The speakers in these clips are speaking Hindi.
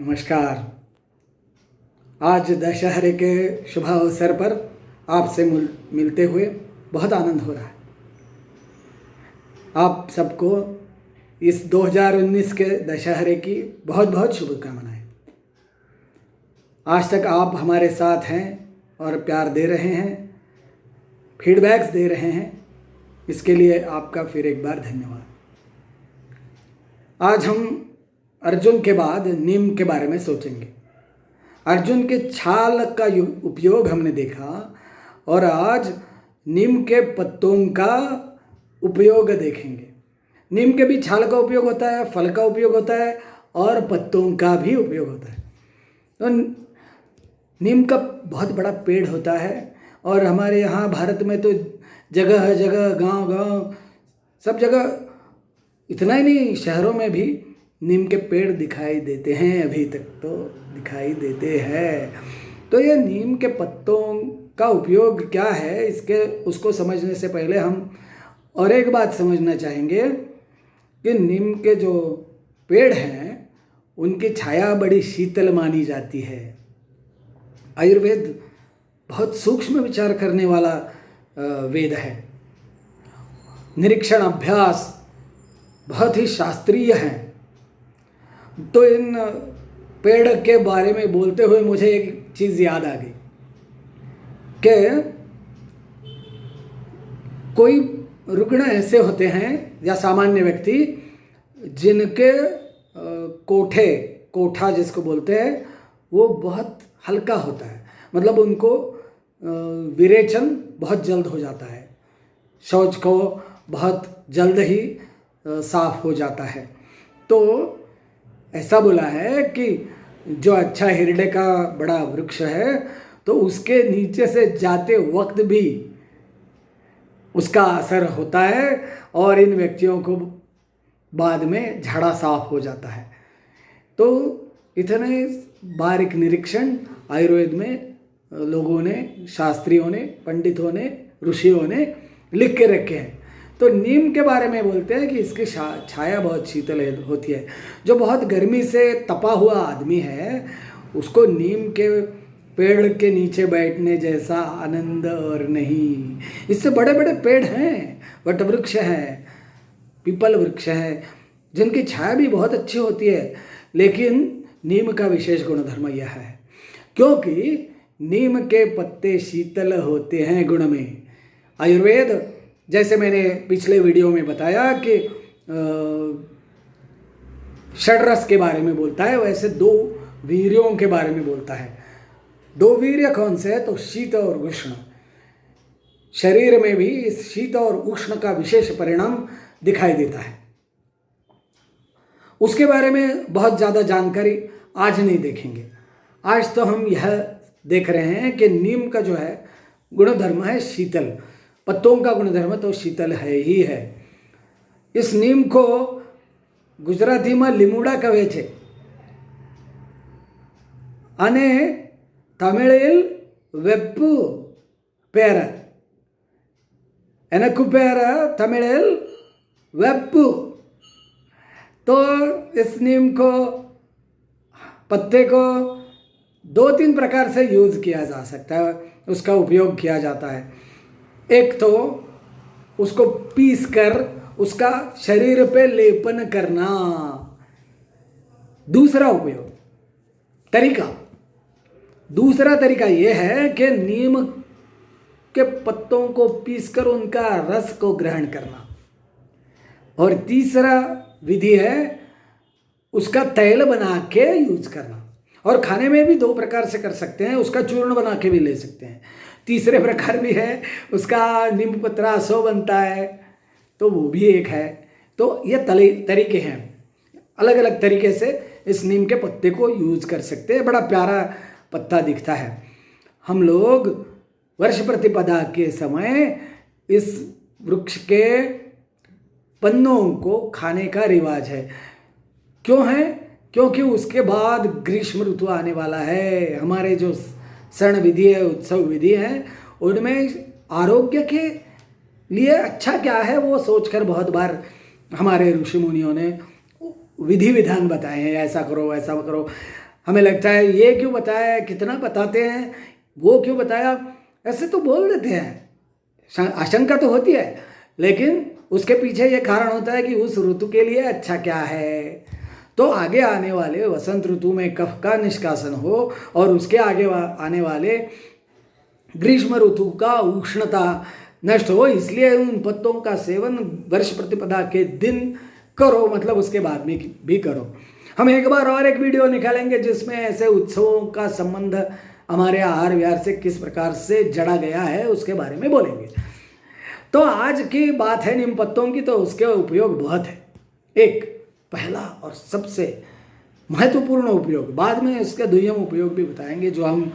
नमस्कार। आज दशहरे के शुभ अवसर पर आपसे मिलते हुए बहुत आनंद हो रहा है। आप सबको इस 2019 के दशहरे की बहुत बहुत शुभकामनाएं। आज तक आप हमारे साथ हैं और प्यार दे रहे हैं, फीडबैक्स दे रहे हैं, इसके लिए आपका फिर एक बार धन्यवाद। आज हम अर्जुन के बाद नीम के बारे में सोचेंगे। अर्जुन के छाल का उपयोग हमने देखा और आज नीम के पत्तों का उपयोग देखेंगे। नीम के भी छाल का उपयोग होता है, फल का उपयोग होता है और पत्तों का भी उपयोग होता है। तो नीम का बहुत बड़ा पेड़ होता है और हमारे यहाँ भारत में तो जगह जगह गांव सब जगह, इतना ही नहीं, शहरों में भी नीम के पेड़ दिखाई देते हैं। अभी तक तो दिखाई देते हैं। तो ये नीम के पत्तों का उपयोग क्या है, उसको समझने से पहले हम और एक बात समझना चाहेंगे कि नीम के जो पेड़ हैं उनकी छाया बड़ी शीतल मानी जाती है। आयुर्वेद बहुत सूक्ष्म विचार करने वाला वेद है। निरीक्षण अभ्यास बहुत ही शास्त्रीय है। तो इन पेड़ के बारे में बोलते हुए मुझे एक चीज़ याद आ गई कि कोई रुग्ण ऐसे होते हैं या सामान्य व्यक्ति जिनके कोठा जिसको बोलते हैं वो बहुत हल्का होता है। मतलब उनको विरेचन बहुत जल्द हो जाता है, शौच को बहुत जल्द ही साफ हो जाता है। तो ऐसा बोला है कि जो अच्छा हिरडे का बड़ा वृक्ष है तो उसके नीचे से जाते वक्त भी उसका असर होता है और इन व्यक्तियों को बाद में झाड़ा साफ हो जाता है। तो इतने बारीक निरीक्षण आयुर्वेद में लोगों ने, शास्त्रियों ने, पंडितों ने, ऋषियों ने लिख के रखे हैं। तो नीम के बारे में बोलते हैं कि इसकी छाया बहुत शीतल होती है। जो बहुत गर्मी से तपा हुआ आदमी है उसको नीम के पेड़ के नीचे बैठने जैसा आनंद और नहीं। इससे बड़े बड़े पेड़ हैं, वट वृक्ष हैं, पीपल वृक्ष हैं, जिनकी छाया भी बहुत अच्छी होती है। लेकिन नीम का विशेष गुणधर्म यह है क्योंकि नीम के पत्ते शीतल होते हैं गुण में। आयुर्वेद, जैसे मैंने पिछले वीडियो में बताया कि षड्रस के बारे में बोलता है, वैसे 2 वीर्यों के बारे में बोलता है। 2 वीर्य कौन से है? तो शीत और उष्ण। शरीर में भी इस शीत और उष्ण का विशेष परिणाम दिखाई देता है। उसके बारे में बहुत ज़्यादा जानकारी आज नहीं देखेंगे। आज तो हम यह देख रहे हैं कि नीम का जो है गुणधर्म है शीतल। पत्तों का गुणधर्म तो शीतल है ही है। इस नीम को गुजराती में લીમડા કહે છે અને તમિળિલ વેપ્પુ પેર એનકુ પેર तमिळिल वेप्पु। तो इस नीम को, पत्ते को 2-3 प्रकार से यूज़ किया जा सकता है, उसका उपयोग किया जाता है। एक तो उसको पीस कर उसका शरीर पे लेपन करना। दूसरा तरीका यह है कि नीम के पत्तों को पीसकर उनका रस को ग्रहण करना। और तीसरा विधि है उसका तेल बना के यूज करना। और खाने में भी 2 प्रकार से कर सकते हैं, उसका चूर्ण बना के भी ले सकते हैं। तीसरे प्रकार भी है, उसका नीम पत्रा सो बनता है, तो वो भी एक है। तो ये तरीके हैं, अलग अलग तरीके से इस नीम के पत्ते को यूज कर सकते हैं। बड़ा प्यारा पत्ता दिखता है। हम लोग वर्ष प्रतिपदा के समय इस वृक्ष के पन्नों को खाने का रिवाज है। क्यों है? क्योंकि उसके बाद ग्रीष्म ऋतु आने वाला है। हमारे जो शरण विधि है, उत्सव विधि है, उनमें आरोग्य के लिए अच्छा क्या है वो सोचकर बहुत बार हमारे ऋषि मुनियों ने विधि विधान बताए हैं, ऐसा करो ऐसा करो। हमें लगता है ये क्यों बताया, कितना बताते हैं, वो क्यों बताया, ऐसे तो बोल देते हैं, आशंका तो होती है, लेकिन उसके पीछे ये कारण होता है कि उस ऋतु के लिए अच्छा क्या है। तो आगे आने वाले वसंत ऋतु में कफ का निष्कासन हो और उसके आगे आने वाले ग्रीष्म ऋतु का उष्णता नष्ट हो, इसलिए उन पत्तों का सेवन वर्ष प्रतिपदा के दिन करो, मतलब उसके बाद में भी करो। हम एक बार और एक वीडियो निकालेंगे जिसमें ऐसे उत्सवों का संबंध हमारे आहार विहार से किस प्रकार से जड़ा गया है उसके बारे में बोलेंगे। तो आज की बात है नीम पत्तों की, तो उसके उपयोग बहुत है। एक पहला और सबसे महत्वपूर्ण उपयोग, बाद में इसके दुर्गम उपयोग भी बताएंगे जो हम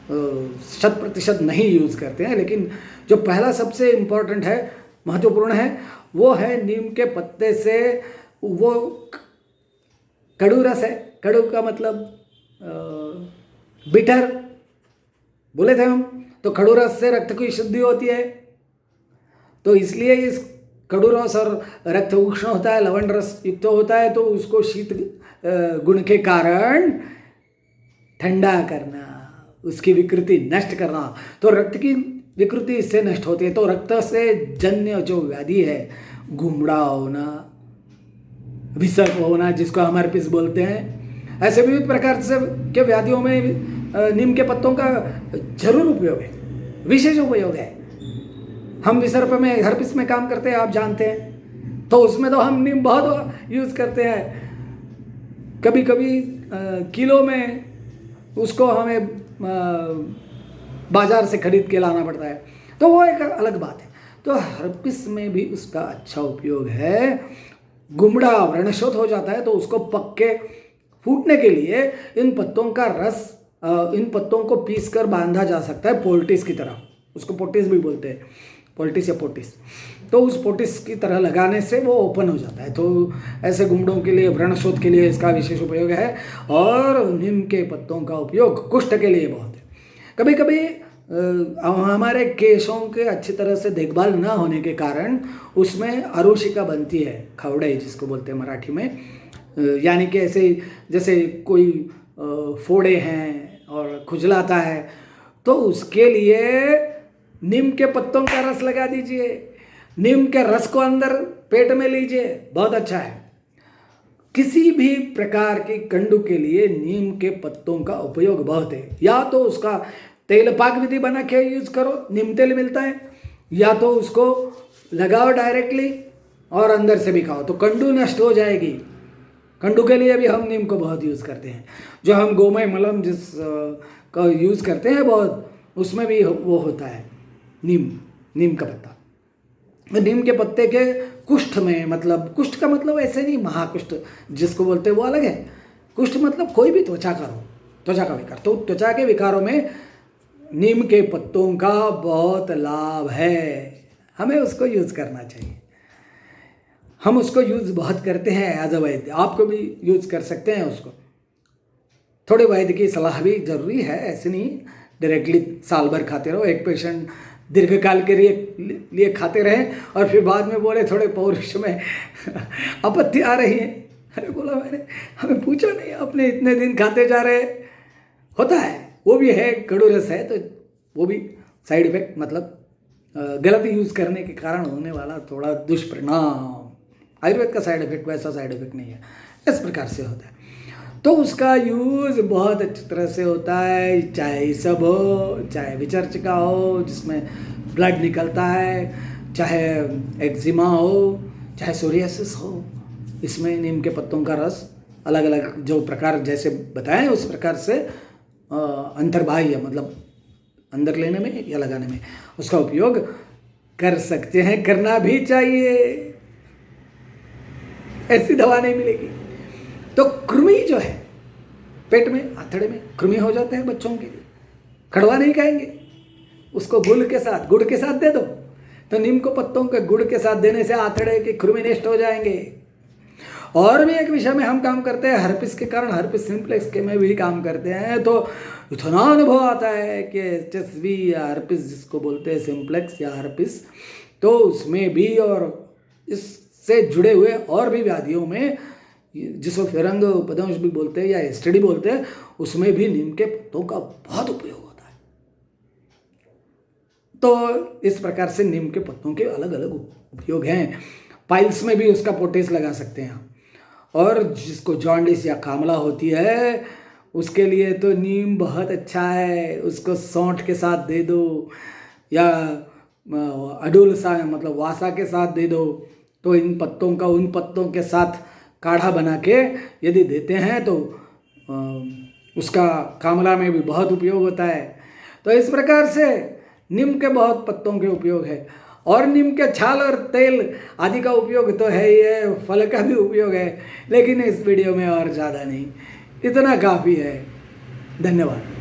100% नहीं यूज़ करते हैं, लेकिन जो पहला सबसे इम्पोर्टेंट है, महत्वपूर्ण है, वो है नीम के पत्ते से वो कड़ू रस है। कड़ू का मतलब बिटर बोले थे हम, तो कड़ू रस से रक्त की शुद्धि होती है, तो इसलिए इस कड़ू रस और रक्त उष्ण होता है, लवण रस युक्त होता है, तो उसको शीत गुण के कारण ठंडा करना, उसकी विकृति नष्ट करना, तो रक्त की विकृति इससे नष्ट होती है। तो रक्त से जन्य जो व्याधि है, गुमड़ा होना, विसर्प होना, जिसको हम हर्पिस बोलते हैं, ऐसे विविध प्रकार से के व्याधियों में नीम के पत्तों का जरूर उपयोग है, विशेष उपयोग है। हम विसर्प में, हर्पिस में काम करते हैं, आप जानते हैं, तो उसमें तो हम नीम बहुत यूज़ करते हैं। कभी कभी किलो में उसको हमें बाजार से खरीद के लाना पड़ता है, तो वो एक अलग बात है। तो हर्पिस में भी उसका अच्छा उपयोग है। गुमड़ा व्रणशोथ हो जाता है तो उसको पक्के फूटने के लिए इन पत्तों का रस, इन पत्तों को पीस कर बांधा जा सकता है पोल्टिस की तरह, उसको पोटिस भी बोलते हैं, पोल्टिस या पोटिस। तो उस पोटिस की तरह लगाने से वो ओपन हो जाता है। तो ऐसे गुमड़ों के लिए, व्रणशोथ के लिए इसका विशेष उपयोग है। और नीम के पत्तों का उपयोग कुष्ठ के लिए बहुत है। कभी कभी हमारे केशों के अच्छी तरह से देखभाल ना होने के कारण उसमें अरुशिका बनती है, खवड़े जिसको बोलते हैं मराठी में, यानी कि ऐसे जैसे कोई फोड़े हैं और खुजलाता है, तो उसके लिए नीम के पत्तों का रस लगा दीजिए, नीम के रस को अंदर पेट में लीजिए, बहुत अच्छा है। किसी भी प्रकार की कंडू के लिए नीम के पत्तों का उपयोग बहुत है। या तो उसका तेल पाक विधि बना के यूज करो, नीम तेल मिलता है, या तो उसको लगाओ डायरेक्टली और अंदर से भी खाओ, तो कंडू नष्ट हो जाएगी। कंडू के लिए भी हम नीम को बहुत यूज़ करते हैं। जो हम गोमय मलम जिस का यूज़ करते हैं बहुत, उसमें भी वो होता है नीम का पत्ता। नीम के पत्ते के कुष्ठ में, मतलब कुष्ठ का मतलब ऐसे नहीं महाकुष्ठ जिसको बोलते हैं वो अलग है। कुष्ठ मतलब कोई भी त्वचा का हो, त्वचा का विकार, तो त्वचा के विकारों में नीम के पत्तों का बहुत लाभ है, हमें उसको यूज़ करना चाहिए। हम उसको यूज़ बहुत करते हैं एज अ वैद्य, आपको भी यूज़ कर सकते हैं उसको। थोड़े वैद्य की सलाह भी जरूरी है, ऐसे नहीं डायरेक्टली साल भर खाते रहो। एक पेशेंट दीर्घकाल के लिए खाते रहे और फिर बाद में बोले थोड़े पौरुष में आपत्ति आ रही है। अरे बोला मैंने, हमें पूछा नहीं, आपने इतने दिन खाते जा रहे। होता है, वो भी है, कड़ू रस है, तो वो भी साइड इफेक्ट, मतलब गलत यूज़ करने के कारण होने वाला थोड़ा दुष्परिणाम। आयुर्वेद का साइड इफेक्ट वैसा साइड इफेक्ट नहीं है, इस प्रकार से होता है। तो उसका यूज़ बहुत अच्छी तरह से होता है, चाहे सब हो, चाहे विचर्च का हो जिसमें ब्लड निकलता है, चाहे एक्जिमा हो, चाहे सोरियासिस हो, इसमें नीम के पत्तों का रस अलग अलग जो प्रकार जैसे बताएं उस प्रकार से अंतर्बाह्य, मतलब अंदर लेने में या लगाने में उसका उपयोग कर सकते हैं, करना भी चाहिए। ऐसी दवा नहीं मिलेगी। तो कृमि जो है पेट में, आंतड़े में कृमि हो जाते हैं बच्चों के लिए, कड़वा नहीं खाएंगे, उसको गुड़ के साथ दे दो, तो नीम को पत्तों के गुड़ के साथ देने से आंतड़े के कृमि नष्ट हो जाएंगे। और भी एक विषय में हम काम करते हैं, हर्पिस के कारण, हर्पिस सिंप्लेक्स के में भी काम करते हैं, तो इतना अनुभव आता है कि HSV या हर्पिस जिसको बोलते हैं सिंप्लेक्स या हर्पिस, तो उसमें भी और इससे जुड़े हुए और भी व्याधियों में जिसको फिरंग पदंश भी बोलते हैं या एस्टडी बोलते हैं, उसमें भी नीम के पत्तों का बहुत उपयोग होता है। तो इस प्रकार से नीम के पत्तों के अलग अलग उपयोग हैं। पाइल्स में भी उसका पोटेस लगा सकते हैं आप। और जिसको जॉन्डिस या कामला होती है उसके लिए तो नीम बहुत अच्छा है, उसको सौंठ के साथ दे दो या अडुल सा मतलब वासा के साथ दे दो, तो इन पत्तों का उन पत्तों के साथ काढ़ा बना के यदि देते हैं तो उसका कामला में भी बहुत उपयोग होता है। तो इस प्रकार से नीम के बहुत पत्तों के उपयोग है। और नीम के छाल और तेल आदि का उपयोग तो है ही है, फल का भी उपयोग है, लेकिन इस वीडियो में और ज़्यादा नहीं, इतना काफ़ी है। धन्यवाद।